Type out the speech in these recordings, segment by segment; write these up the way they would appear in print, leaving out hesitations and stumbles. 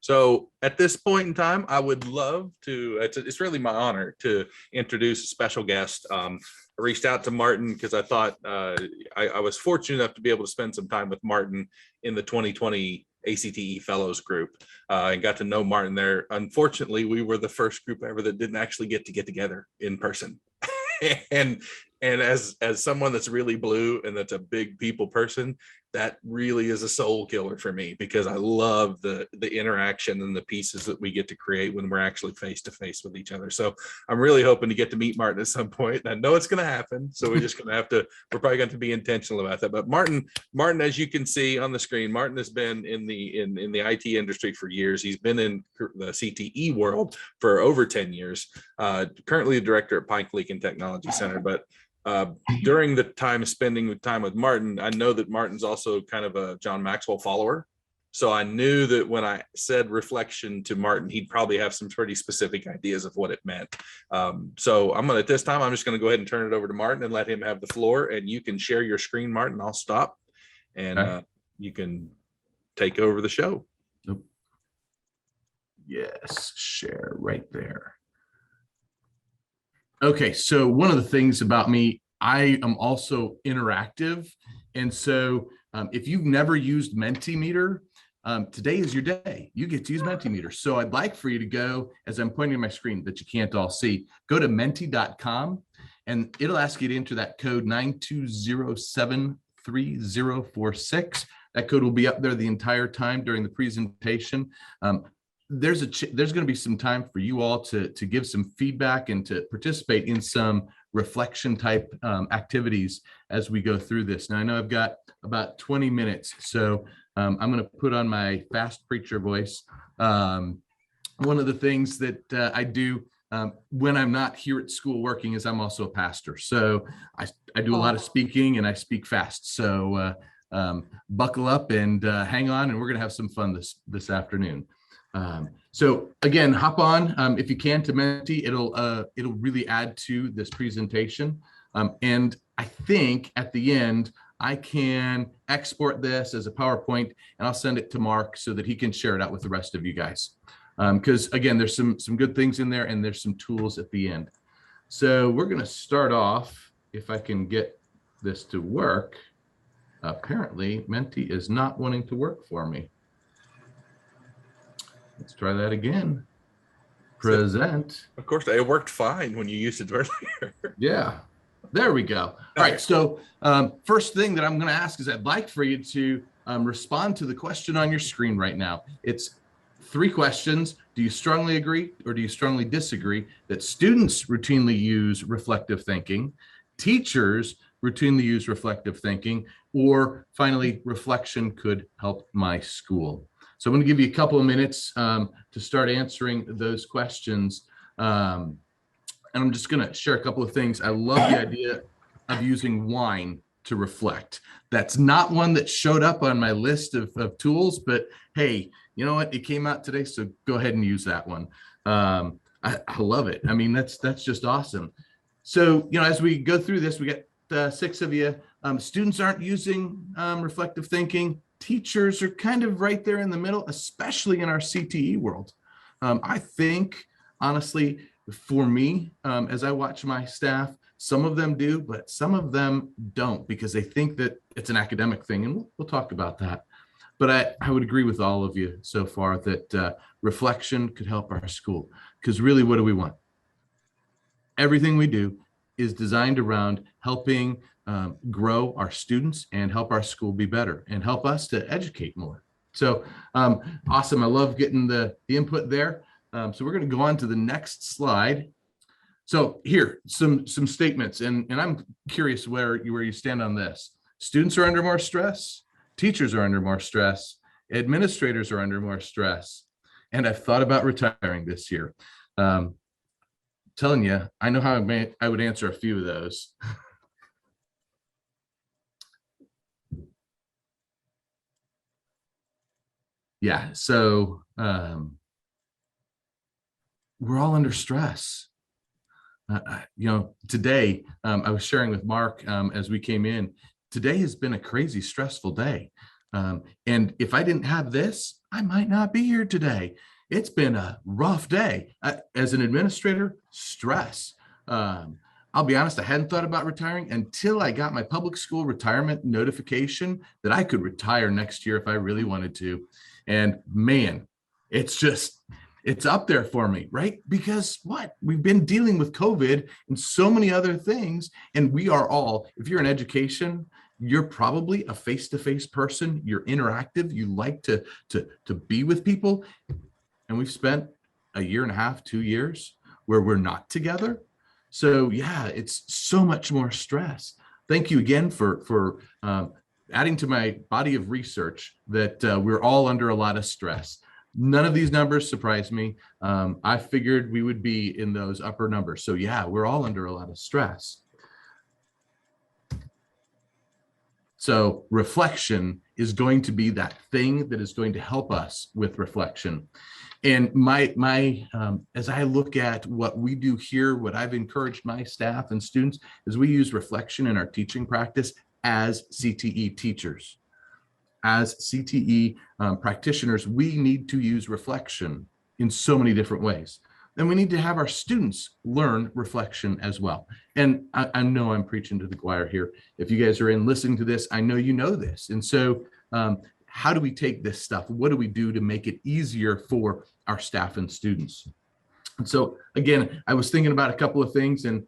So at this point in time, I would love to, it's really my honor to introduce a special guest. I reached out to Martin because I thought I was fortunate enough to be able to spend some time with Martin in the 2020 ACTE Fellows group and got to know Martin there. Unfortunately, we were the first group ever that didn't actually get together in person. and as someone that's really blue and that's a big people person, that really is a soul killer for me, because I love the interaction and the pieces that we get to create when we're actually face to face with each other. So I'm really hoping to get to meet Martin at some point. And I know it's going to happen. So we're just going to have to, we're probably going to be intentional about that. But Martin, as you can see on the screen, Martin has been in the IT industry for years. He's been in the CTE world for over 10 years, currently the director at Pike Leak and Technology Center. But during the time spending time with Martin, I know that Martin's also kind of a John Maxwell follower. So I knew that when I said reflection to Martin, he'd probably have some pretty specific ideas of what it meant. So at this time, I'm just going to go ahead and turn it over to Martin and let him have the floor. And you can share your screen, Martin. I'll stop and you can take over the show. Nope. Yes, share right there. Okay, so one of the things about me, I am also interactive. And so if you've never used Mentimeter, today is your day. You get to use Mentimeter. So I'd like for you to go, as I'm pointing to my screen that you can't all see, go to menti.com and it'll ask you to enter that code 92073046. That code will be up there the entire time during the presentation. There's going to be some time for you all to give some feedback and to participate in some reflection type activities as we go through this. Now I know I've got about 20 minutes, so I'm going to put on my fast preacher voice. One of the things that I do when I'm not here at school working is I'm also a pastor. So I do a lot of speaking and I speak fast. So buckle up and hang on, and we're going to have some fun this afternoon. So again, hop on if you can to Menti. It'll really add to this presentation. And I think at the end, I can export this as a PowerPoint and I'll send it to Mark so that he can share it out with the rest of you guys. Because again, there's some good things in there and there's some tools at the end. So we're going to start off, if I can get this to work. Apparently, Menti is not wanting to work for me. Let's try that again. Present. Of course, it worked fine when you used it earlier. Yeah, there we go. All right, so first thing that I'm going to ask is I'd like for you to respond to the question on your screen right now. It's 3 questions. Do you strongly agree or do you strongly disagree that students routinely use reflective thinking, teachers routinely use reflective thinking, or finally, reflection could help my school? So I'm going to give you a couple of minutes to start answering those questions. And I'm just going to share a couple of things. I love the idea of using wine to reflect. That's not one that showed up on my list of tools, but hey, you know what? It came out today, so go ahead and use that one. I love it. I mean, that's just awesome. So, you know, as we go through this, we got 6 of you. Students aren't using reflective thinking. Teachers are kind of right there in the middle, especially in our CTE world. I think, honestly, for me, as I watch my staff, some of them do, but some of them don't because they think that it's an academic thing, and we'll talk about that. But I would agree with all of you so far that reflection could help our school, because really, what do we want? Everything we do is designed around helping grow our students and help our school be better and help us to educate more. So awesome. I love getting the input there. So we're going to go on to the next slide. So here, some statements, and I'm curious where you stand on this. Students are under more stress. Teachers are under more stress. Administrators are under more stress. And I've thought about retiring this year. Telling you, I know how I would answer a few of those. Yeah, so we're all under stress. You know, today I was sharing with Mark as we came in. Today has been a crazy stressful day. And if I didn't have this, I might not be here today. It's been a rough day. As an administrator, stress. I'll be honest, I hadn't thought about retiring until I got my public school retirement notification that I could retire next year if I really wanted to. And man, it's up there for me, right? Because we've been dealing with COVID and so many other things. And we are all, if you're in education, you're probably a face-to-face person. You're interactive. You like to be with people. And we've spent a year and a half, 2 years where we're not together. So yeah, it's so much more stress. Thank you again for adding to my body of research that we're all under a lot of stress. None of these numbers surprise me. I figured we would be in those upper numbers. So yeah, we're all under a lot of stress. So reflection is going to be that thing that is going to help us with reflection. And as I look at what we do here, what I've encouraged my staff and students is we use reflection in our teaching practice as CTE teachers. As CTE practitioners, we need to use reflection in so many different ways. And we need to have our students learn reflection as well. And I know I'm preaching to the choir here. If you guys are listening to this, I know you know this. And so how do we take this stuff? What do we do to make it easier for our staff and students? And so again, I was thinking about a couple of things, and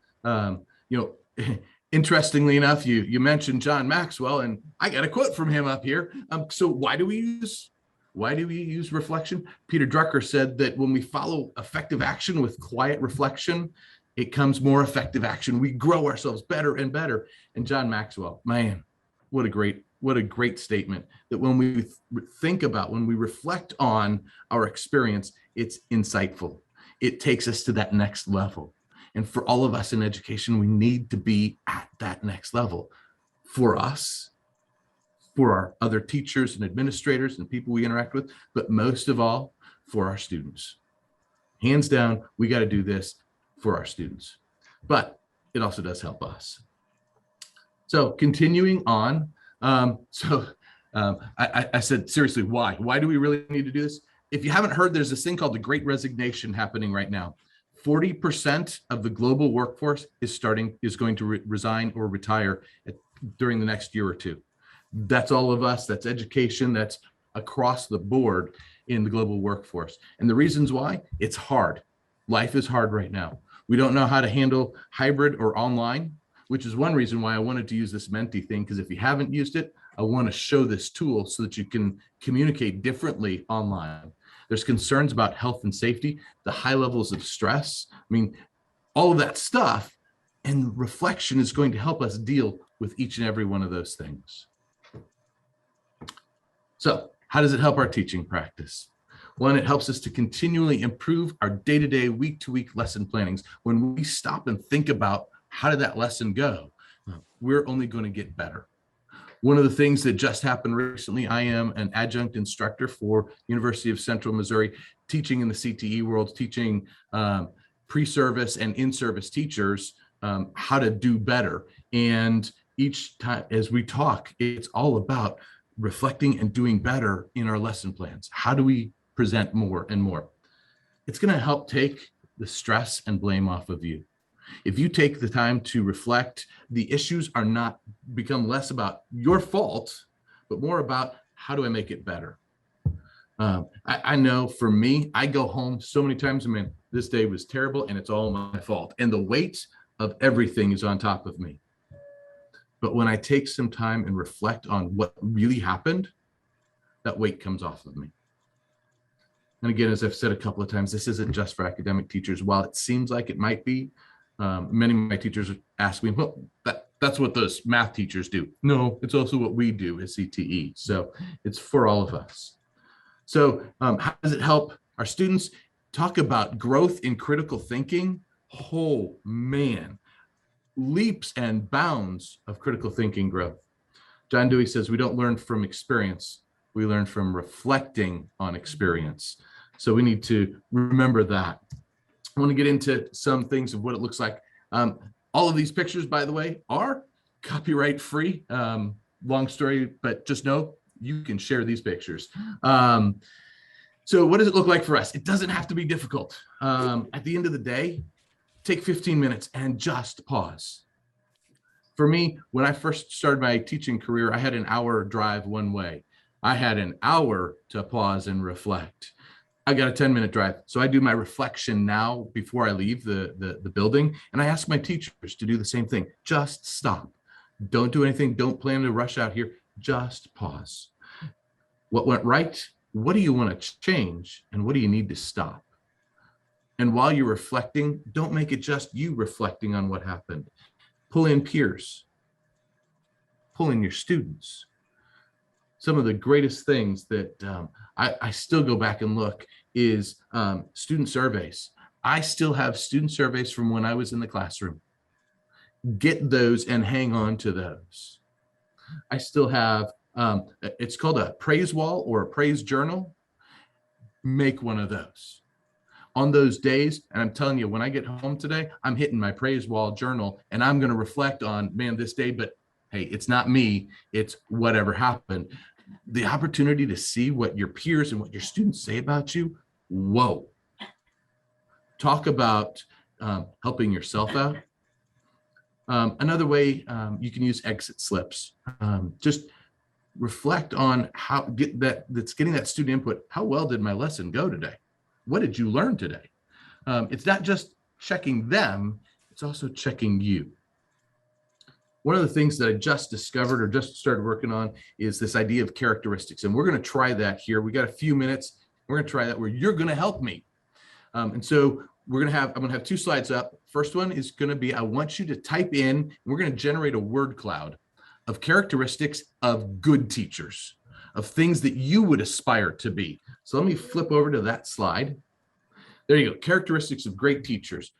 interestingly enough, you mentioned John Maxwell, and I got a quote from him up here. So why do we use reflection? Peter Drucker said that when we follow effective action with quiet reflection, it comes more effective action. We grow ourselves better and better. And John Maxwell, man, what a great statement, that when we when we reflect on our experience, it's insightful. It takes us to that next level. And for all of us in education, we need to be at that next level for us, for our other teachers and administrators and people we interact with, but most of all, for our students. Hands down, we got to do this for our students, but it also does help us. So continuing on, I said, seriously, why? Why do we really need to do this? If you haven't heard, there's this thing called the Great Resignation happening right now. 40% of the global workforce is going to resign or retire during the next year or two. That's all of us. That's education. That's across the board in the global workforce. And the reasons why, it's hard. Life is hard right now. We don't know how to handle hybrid or online, which is one reason why I wanted to use this Menti thing, because if you haven't used it, I want to show this tool so that you can communicate differently online. There's concerns about health and safety, the high levels of stress. I mean, all of that stuff, and reflection is going to help us deal with each and every one of those things. So how does it help our teaching practice? One, it helps us to continually improve our day-to-day, week-to-week lesson plannings. When we stop and think about how did that lesson go, we're only going to get better. One of the things that just happened recently, I am an adjunct instructor for University of Central Missouri, teaching in the CTE world, teaching pre-service and in-service teachers how to do better. And each time as we talk, it's all about reflecting and doing better in our lesson plans. How do we present more and more? It's going to help take the stress and blame off of you. If you take the time to reflect, the issues are not become less about your fault, but more about how do I make it better? I know for me, I go home so many times, I mean, this day was terrible and it's all my fault. And the weight of everything is on top of me. But when I take some time and reflect on what really happened, that weight comes off of me. And again, as I've said a couple of times, this isn't just for academic teachers. While it seems like it might be, many of my teachers ask me, well, that's what those math teachers do. No, it's also what we do as CTE. So it's for all of us. So how does it help our students? Talk about growth in critical thinking. Oh man, leaps and bounds of critical thinking growth. John Dewey says we don't learn from experience, we learn from reflecting on experience. So we need to remember that. I want to get into some things of what it looks like. All of these pictures, by the way, are copyright free. Long story, but just know you can share these pictures. So what does it look like for us? It doesn't have to be difficult. At the end of the day, take 15 minutes and just pause. For me, when I first started my teaching career, I had an hour drive one way. I had an hour to pause and reflect. I got a 10-minute drive. So I do my reflection now before I leave the building. And I ask my teachers to do the same thing. Just stop. Don't do anything. Don't plan to rush out here. Just pause. What went right? What do you want to change? And what do you need to stop? And while you're reflecting, don't make it just you reflecting on what happened. Pull in peers. Pull in your students. Some of the greatest things that I still go back and look is student surveys. I still have student surveys from when I was in the classroom. Get those and hang on to those. I still have, it's called a praise wall or a praise journal. Make one of those. On those days, and I'm telling you, when I get home today, I'm hitting my praise wall journal and I'm going to reflect on, man, this day, but hey, it's not me, it's whatever happened. The opportunity to see what your peers and what your students say about you, whoa. Talk about helping yourself out. Another way you can use exit slips. Just reflect on how that's getting that student input. How well did my lesson go today? What did you learn today? It's not just checking them, it's also checking you. One of the things that I just discovered or just started working on is this idea of characteristics. And we're going to try that here. We got a few minutes. We're going to try that where you're going to help me. And so I'm going to have 2 slides up. First one is going to be, I want you to type in, we're going to generate a word cloud of characteristics of good teachers, of things that you would aspire to be. So let me flip over to that slide. There you go. Characteristics of great teachers.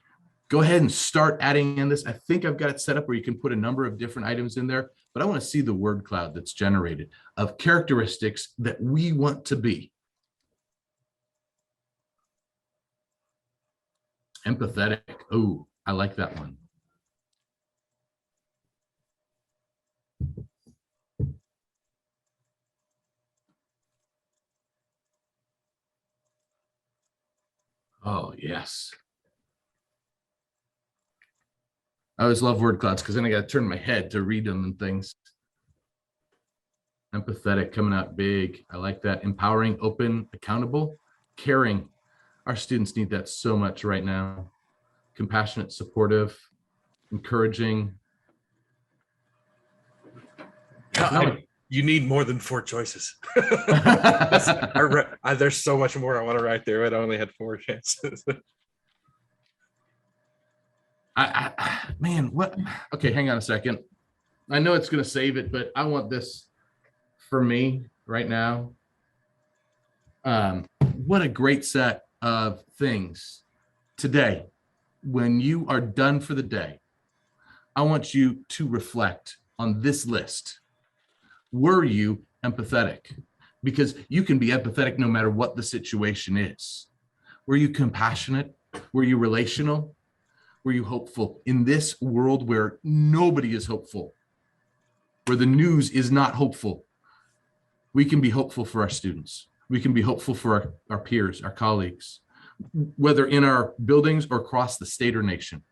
Go ahead and start adding in this. I think I've got it set up where you can put a number of different items in there, but I want to see the word cloud that's generated of characteristics that we want to be. Empathetic. Oh, I like that one. Oh, yes. I always love word clouds because then I got to turn my head to read them and things. Empathetic, coming out big. I like that. Empowering, open, accountable, caring. Our students need that so much right now. Compassionate, supportive, encouraging. You need more than 4 choices. There's so much more I want to write there, but I only had 4 chances. Man, what? Okay, hang on a second. I know it's going to save it, but I want this for me right now. What a great set of things today. When you are done for the day, I want you to reflect on this list. Were you empathetic? Because you can be empathetic no matter what the situation is. Were you compassionate? Were you relational? Were you hopeful in this world where nobody is hopeful, where the news is not hopeful? We can be hopeful for our students. We can be hopeful for our peers, our colleagues, whether in our buildings or across the state or nation.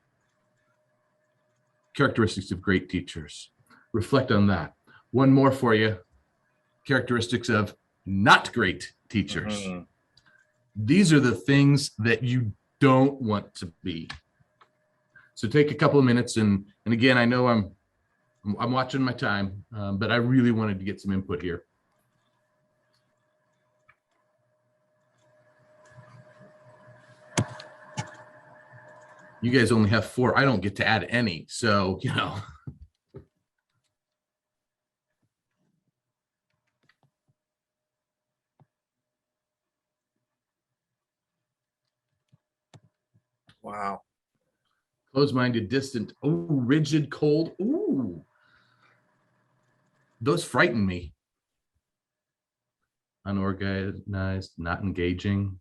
Characteristics of great teachers. Reflect on that. One more for you. Characteristics of not great teachers. Mm-hmm. These are the things that you don't want to be. So take a couple of minutes, and again, I know I'm watching my time, but I really wanted to get some input here. You guys only have 4. I don't get to add any, so you know. Wow. Closed-minded, distant, oh, rigid, cold, ooh. Those frighten me. Unorganized, not engaging.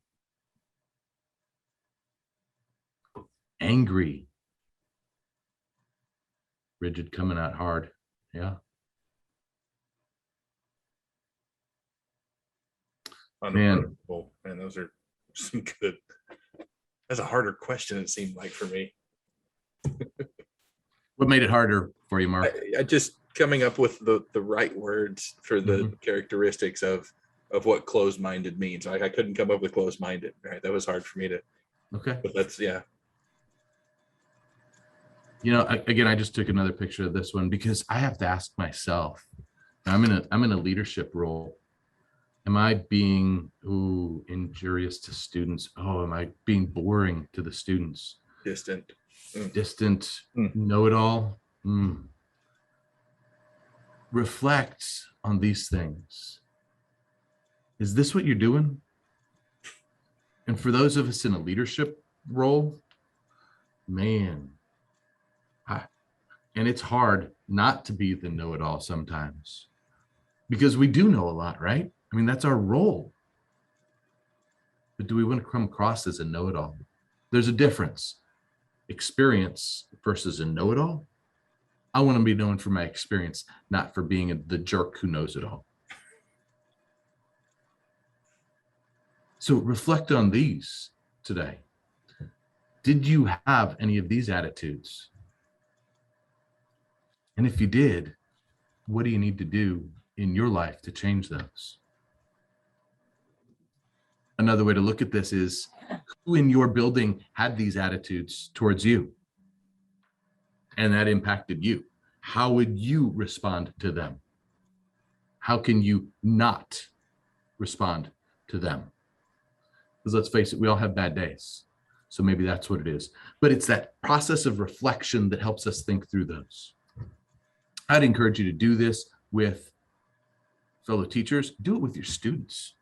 Angry. Rigid, coming out hard, yeah. unapproachable. And those are some good. That's a harder question, it seemed like, for me. What made it harder for you, Mark? I just coming up with the right words for the characteristics of what closed-minded means. Like I couldn't come up with closed-minded, right? That was hard for me to. Okay. But that's, yeah. You know, again, I just took another picture of this one because I have to ask myself, I'm in a leadership role. Am I being injurious to students? Oh, am I being boring to the students? Distant. Distant, know-it-all. Reflect on these things. Is this what you're doing? And for those of us in a leadership role, man, and it's hard not to be the know-it-all sometimes, because we do know a lot, right? I mean, that's our role. But do we want to come across as a know-it-all? There's a difference. Experience versus a know-it-all. I want to be known for my experience, not for being the jerk who knows it all. So reflect on these today. Did you have any of these attitudes? And if you did, what do you need to do in your life to change those? Another way to look at this is, who in your building had these attitudes towards you? And that impacted you. How would you respond to them? How can you not respond to them? Because let's face it, we all have bad days. So maybe that's what it is. But it's that process of reflection that helps us think through those. I'd encourage you to do this with fellow teachers. Do it with your students.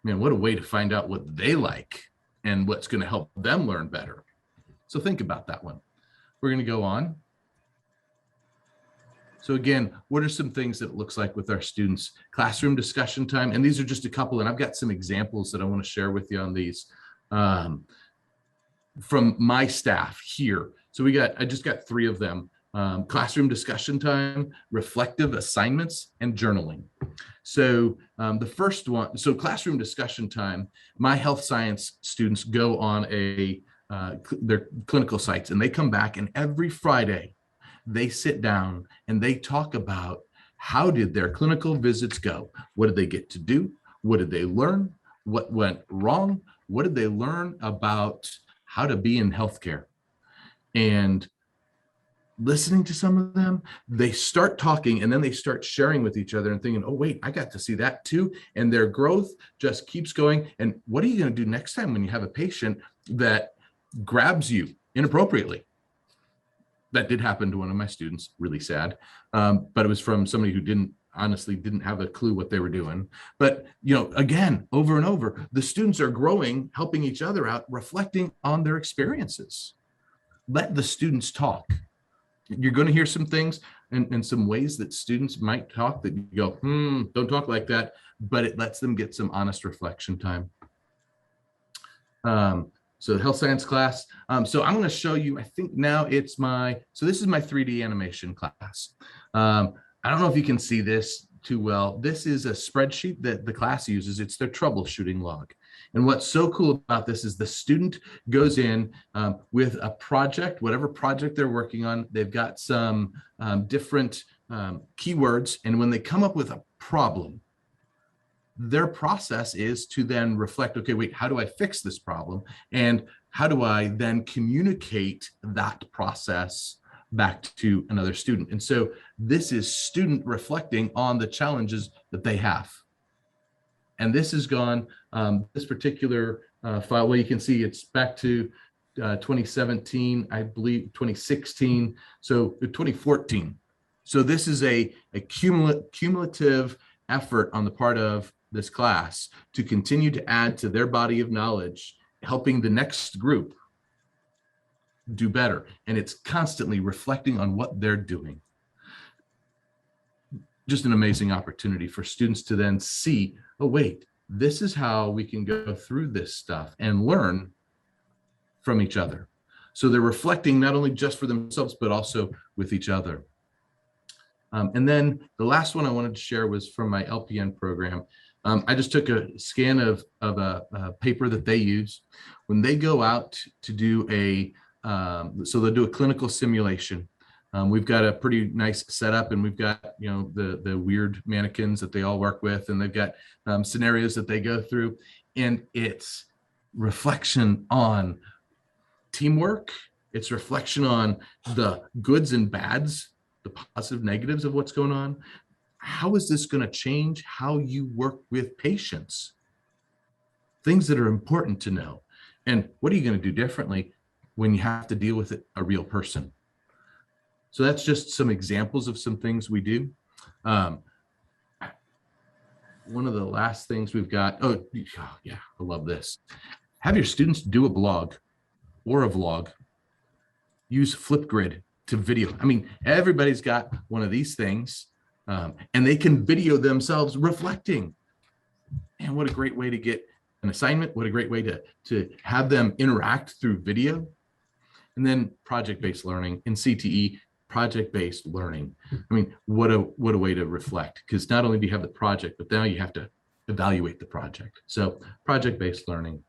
Man, what a way to find out what they like and what's going to help them learn better. So think about that one. We're going to go on. So again, what are some things that it looks like with our students? Classroom discussion time. And these are just a couple, and I've got some examples that I want to share with you on these from my staff here. So I just got 3 of them. Classroom discussion time, reflective assignments, and journaling. So the first one, so classroom discussion time, my health science students go on their clinical sites, and they come back, and every Friday they sit down and they talk about how did their clinical visits go? What did they get to do? What did they learn? What went wrong? What did they learn about how to be in healthcare? And listening to some of them, they start talking, and then they start sharing with each other and thinking, oh, wait, I got to see that too. And their growth just keeps going. And what are you going to do next time when you have a patient that grabs you inappropriately? That did happen to one of my students, really sad. But it was from somebody who honestly didn't have a clue what they were doing. But, again, over and over, the students are growing, helping each other out, reflecting on their experiences. Let the students talk. You're going to hear some things and some ways that students might talk that you go, don't talk like that, but it lets them get some honest reflection time. So the health science class. So I'm going to show you, I think now it's so this is my 3D animation class. I don't know if you can see this too well. This is a spreadsheet that the class uses. It's their troubleshooting log. And what's so cool about this is the student goes in with a project, whatever project they're working on. They've got some different keywords. And when they come up with a problem, their process is to then reflect, okay, wait, how do I fix this problem? And how do I then communicate that process back to another student? And so this is student reflecting on the challenges that they have. And this has gone, this particular file, well, you can see it's back to 2017, I believe 2016, so 2014. So this is a cumulative effort on the part of this class to continue to add to their body of knowledge, helping the next group do better. And it's constantly reflecting on what they're doing. Just an amazing opportunity for students to then see, oh, wait, this is how we can go through this stuff and learn from each other. So they're reflecting not only just for themselves, but also with each other. And then the last one I wanted to share was from my LPN program. I just took a scan of a paper that they use when they go out to do so they'll do a clinical simulation. We've got a pretty nice setup, and we've got, the weird mannequins that they all work with, and they've got scenarios that they go through, and it's reflection on teamwork. It's reflection on the goods and bads, the positive negatives of what's going on. How is this going to change how you work with patients? Things that are important to know. And what are you going to do differently when you have to deal with a real person? So that's just some examples of some things we do. One of the last things we've got, oh yeah, I love this. Have your students do a blog or a vlog. Use Flipgrid to video. I mean, everybody's got one of these things, and they can video themselves reflecting. Man, what a great way to get an assignment. What a great way to have them interact through video. And then project-based learning in CTE, project-based learning. I mean, what a way to reflect, because not only do you have the project, but now you have to evaluate the project. So project-based learning.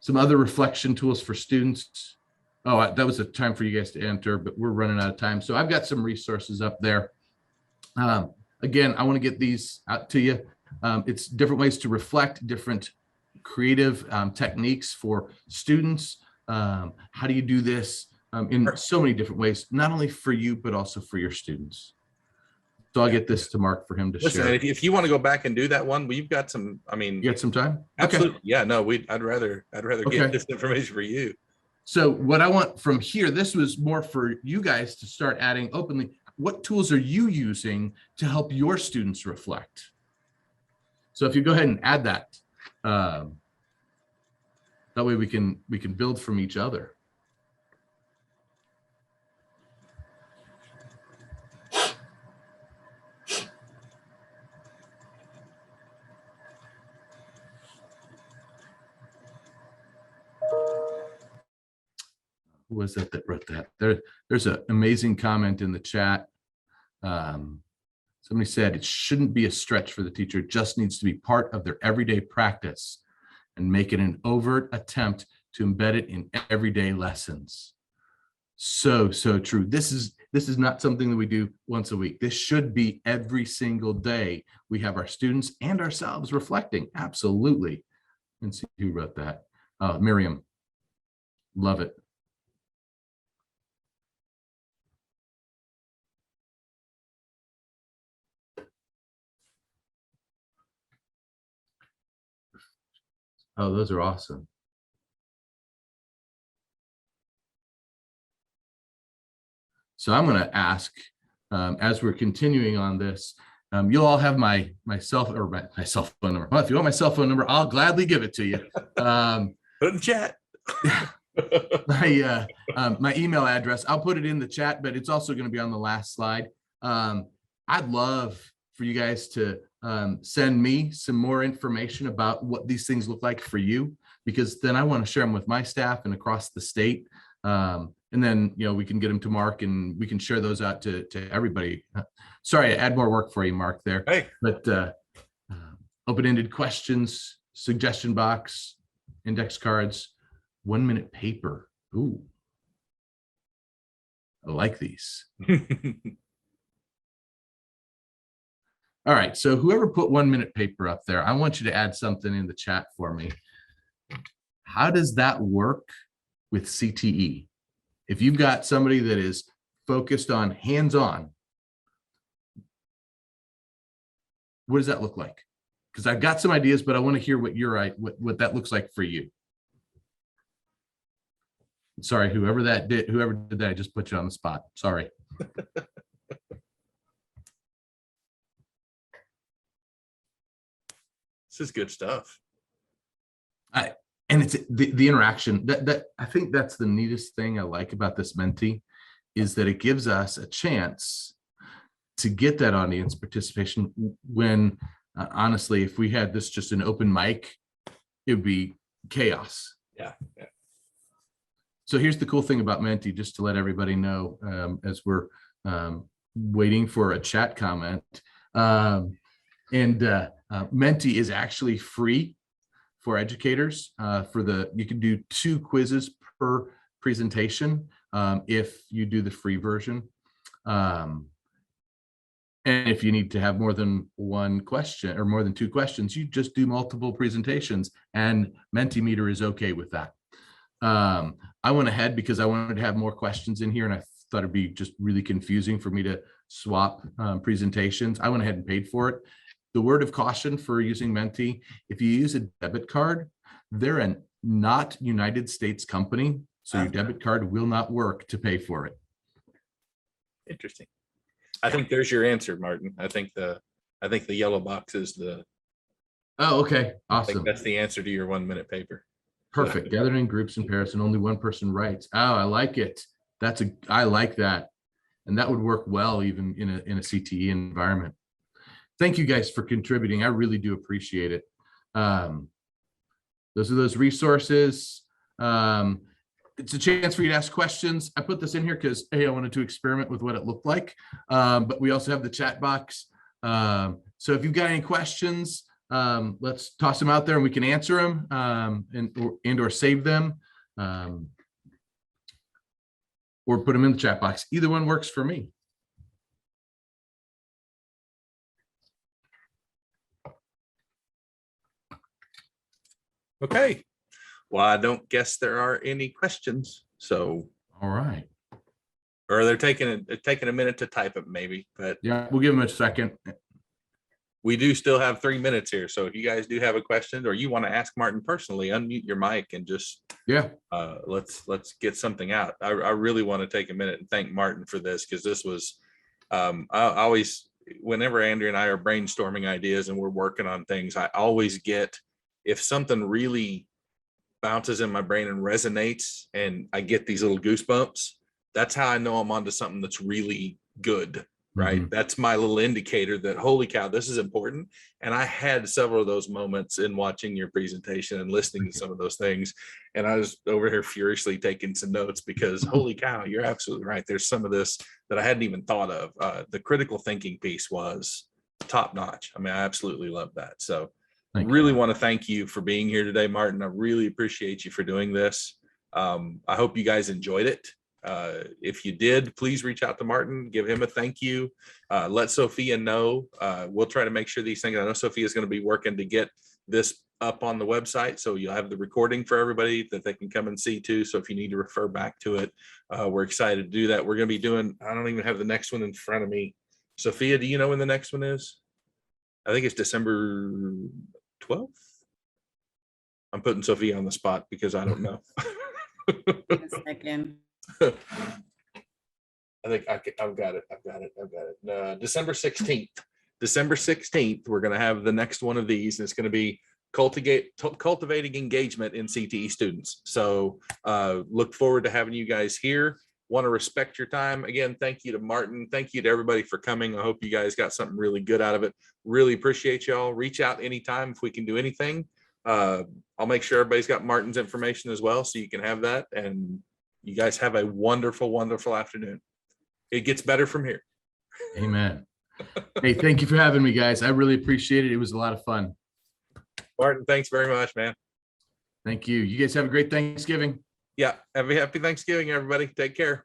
Some other reflection tools for students. Oh, that was a time for you guys to enter, but we're running out of time. So I've got some resources up there. Again, I want to get these out to you. It's different ways to reflect, different creative techniques for students. How do you do this in so many different ways, not only for you, but also for your students? So I'll get this to Mark for him to share. If you want to go back and do that one, we've got some, I mean, you got some time? Absolutely. Okay. Yeah, no, I'd rather get this information for you. So what I want from here, this was more for you guys to start adding openly. What tools are you using to help your students reflect? So if you go ahead and add that, that way we can build from each other. Who was that wrote that? There's an amazing comment in the chat. Somebody said it shouldn't be a stretch for the teacher. It just needs to be part of their everyday practice and make it an overt attempt to embed it in everyday lessons. So true. This is not something that we do once a week. This should be every single day. We have our students and ourselves reflecting. Absolutely. Let's see who wrote that. Miriam. Love it. Oh, those are awesome. So I'm going to ask, as we're continuing on this, you'll all have my cell phone number. Well, if you want my cell phone number, I'll gladly give it to you. Put it in the chat. My email address, I'll put it in the chat, but it's also going to be on the last slide. I'd love for you guys to send me some more information about what these things look like for you, because then I want to share them with my staff and across the state. And then, we can get them to Mark and we can share those out to everybody. Sorry, I add more work for you, Mark, there. Hey. But open-ended questions, suggestion box, index cards, 1-minute paper. Ooh, I like these. All right, so whoever put 1-minute paper up there, I want you to add something in the chat for me. How does that work with CTE? If you've got somebody that is focused on hands-on, what does that look like? Because I've got some ideas, but I want to hear what that looks like for you. Sorry, whoever did that, I just put you on the spot. Sorry. This is good stuff. And it's the interaction that I think that's the neatest thing I like about this Menti, is that it gives us a chance to get that audience participation when honestly, if we had this just an open mic, it would be chaos. Yeah. So here's the cool thing about Menti, just to let everybody know, as we're waiting for a chat comment. Menti is actually free for educators. You can do 2 quizzes per presentation if you do the free version. And if you need to have more than 1 question or more than 2 questions, you just do multiple presentations, and Mentimeter is okay with that. I went ahead because I wanted to have more questions in here, and I thought it'd be just really confusing for me to swap presentations. I went ahead and paid for it. The word of caution for using Menti: if you use a debit card, they're a not United States company, so your debit card will not work to pay for it. Interesting. I think there's your answer, Martin. I think the yellow box is the. Oh, okay. I think Awesome. that's the answer to your 1-minute paper. Perfect. Gathered in groups in pairs and only one person writes. Oh, I like it. I like that. And that would work well even in a CTE environment. Thank you guys for contributing. I really do appreciate it. Those are those resources. It's a chance for you to ask questions. I put this in here because, hey, I wanted to experiment with what it looked like. But we also have the chat box. So if you've got any questions, let's toss them out there and we can answer them and or save them or put them in the chat box. Either one works for me. Okay. Well, I don't guess there are any questions. So, all right. Or they're taking a minute to type it, maybe. But yeah, we'll give them a second. We do still have 3 minutes here. So if you guys do have a question or you want to ask Martin personally, unmute your mic and just let's get something out. I really want to take a minute and thank Martin for this, because this was I always, whenever Andrea and I are brainstorming ideas and we're working on things, I always get, if something really bounces in my brain and resonates and I get these little goosebumps, that's how I know I'm onto something that's really good, right? Mm-hmm. That's my little indicator that, holy cow, this is important. And I had several of those moments in watching your presentation and listening to some of those things. And I was over here furiously taking some notes because, holy cow, you're absolutely right. There's some of this that I hadn't even thought of. The critical thinking piece was top notch. I mean, I absolutely love that. So I really want to thank you for being here today, Martin. I really appreciate you for doing this. I hope you guys enjoyed it. If you did, please reach out to Martin, give him a thank you. Let Sophia know. We'll try to make sure these things, I know Sophia is going to be working to get this up on the website, so you'll have the recording for everybody that they can come and see too. So if you need to refer back to it, we're excited to do that. We're going to be doing, I don't even have the next one in front of me. Sophia, do you know when the next one is? I think it's December 12th. I'm putting Sophia on the spot because I don't know. Wait a second. I think I've got it. December 16th. December 16th, we're going to have the next one of these, and it's going to be cultivating engagement in CTE students. So look forward to having you guys here. Want to respect your time. Again, thank you to Martin. Thank you to everybody for coming. I hope you guys got something really good out of it. Really appreciate y'all. Reach out anytime if we can do anything. I'll make sure everybody's got Martin's information as well, so you can have that. And you guys have a wonderful, wonderful afternoon. It gets better from here. Amen. Hey, thank you for having me, guys. I really appreciate it. It was a lot of fun. Martin, thanks very much, man. Thank you. You guys have a great Thanksgiving. Yeah. Have a happy Thanksgiving, everybody. Take care.